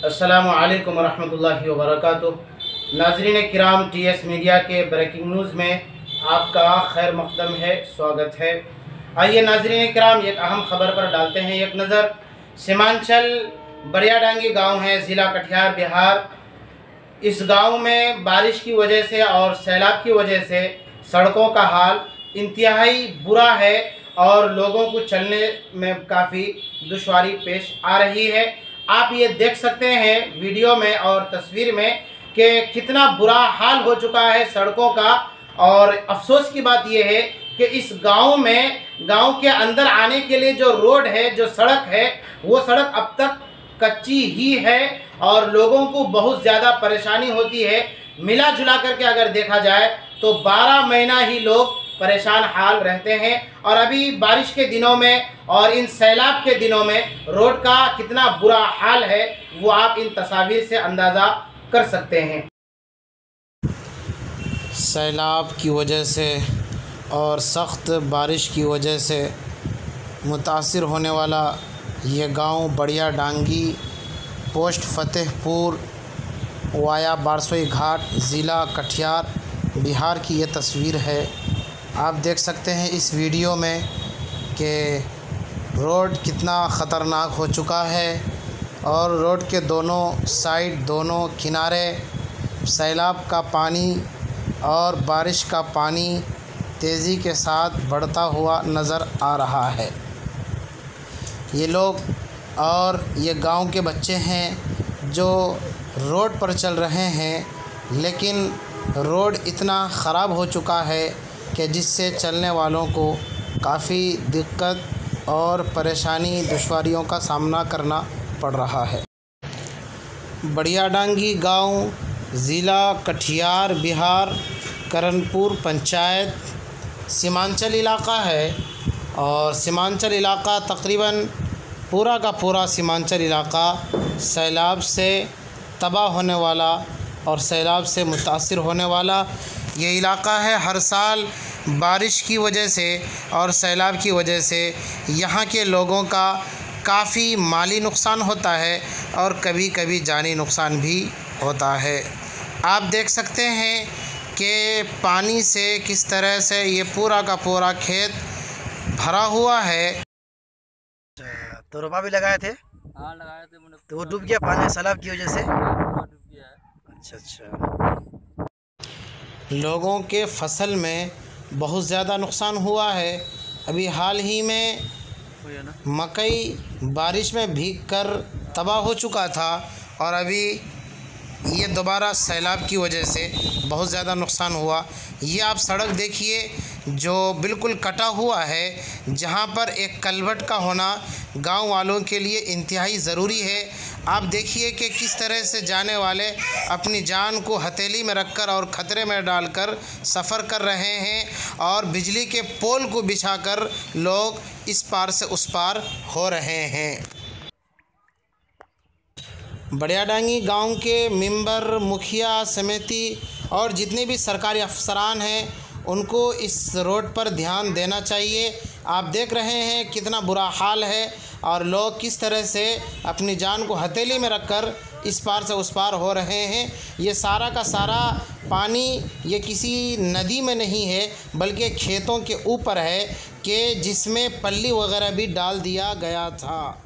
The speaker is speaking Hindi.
अस्सलामु अलैकुम रहमतुल्लाहि व बरकातुहू। नाज़रीन किराम, TS मीडिया के ब्रेकिंग न्यूज़ में आपका खैर मक़दम है, स्वागत है। आइए नाज़रीन किराम, एक अहम ख़बर पर डालते हैं एक नज़र। सीमांचल बरियाडांगी गांव है, ज़िला कटिहार, बिहार। इस गांव में बारिश की वजह से और सैलाब की वजह से सड़कों का हाल इंतहाई बुरा है और लोगों को चलने में काफ़ी दुश्वारी पेश आ रही है। आप ये देख सकते हैं वीडियो में और तस्वीर में कि कितना बुरा हाल हो चुका है सड़कों का। और अफसोस की बात यह है कि इस गांव में, गांव के अंदर आने के लिए जो रोड है, जो सड़क है, वो सड़क अब तक कच्ची ही है और लोगों को बहुत ज़्यादा परेशानी होती है। मिला जुला करके अगर देखा जाए तो 12 महीना ही लोग परेशान हाल रहते हैं। और अभी बारिश के दिनों में और इन सैलाब के दिनों में रोड का कितना बुरा हाल है वो आप इन तस्वीर से अंदाज़ा कर सकते हैं। सैलाब की वजह से और सख्त बारिश की वजह से मुतासिर होने वाला ये गांव बढ़िया डांगी, पोस्ट फतेहपुर, वाया बारसोई घाट, ज़िला कटिहार, बिहार की ये तस्वीर है। आप देख सकते हैं इस वीडियो में कि रोड कितना ख़तरनाक हो चुका है और रोड के दोनों साइड, दोनों किनारे सैलाब का पानी और बारिश का पानी तेज़ी के साथ बढ़ता हुआ नज़र आ रहा है। ये लोग और ये गांव के बच्चे हैं जो रोड पर चल रहे हैं, लेकिन रोड इतना ख़राब हो चुका है कि जिससे चलने वालों को काफ़ी दिक्कत और परेशानी, दुश्वारियों का सामना करना पड़ रहा है। बढ़ियाडांगी गांव, ज़िला कटिहार, बिहार, करनपुर पंचायत, सीमांचल इलाका है। और सीमांचल इलाका तकरीबन पूरा का पूरा सीमांचल इलाका सैलाब से तबाह होने वाला और सैलाब से मुतासिर होने वाला ये इलाका है। हर साल बारिश की वजह से और सैलाब की वजह से यहाँ के लोगों का काफ़ी माली नुकसान होता है और कभी कभी जानी नुकसान भी होता है। आप देख सकते हैं कि पानी से किस तरह से ये पूरा का पूरा खेत भरा हुआ है। तो रोपा भी लगाए थे? हाँ लगाए थे मैंने। तो वो डूब गया पानी सैलाब की वजह से? पूरा डूब गया है। अच्छा। लोगों के फसल में बहुत ज़्यादा नुकसान हुआ है। अभी हाल ही में मकई बारिश में भीग कर तबाह हो चुका था और अभी ये दोबारा सैलाब की वजह से बहुत ज़्यादा नुकसान हुआ। ये आप सड़क देखिए जो बिल्कुल कटा हुआ है, जहाँ पर एक कलवट का होना गांव वालों के लिए इंतहाई ज़रूरी है। आप देखिए कि किस तरह से जाने वाले अपनी जान को हथेली में रखकर और ख़तरे में डालकर सफ़र कर रहे हैं और बिजली के पोल को बिछाकर लोग इस पार से उस पार हो रहे हैं। बढ़ियाडांगी गांव के मेंबर, मुखिया, समिति और जितने भी सरकारी अफसरान हैं उनको इस रोड पर ध्यान देना चाहिए। आप देख रहे हैं कितना बुरा हाल है और लोग किस तरह से अपनी जान को हथेली में रखकर इस पार से उस पार हो रहे हैं। ये सारा का सारा पानी ये किसी नदी में नहीं है बल्कि खेतों के ऊपर है कि जिसमें पल्ली वगैरह भी डाल दिया गया था।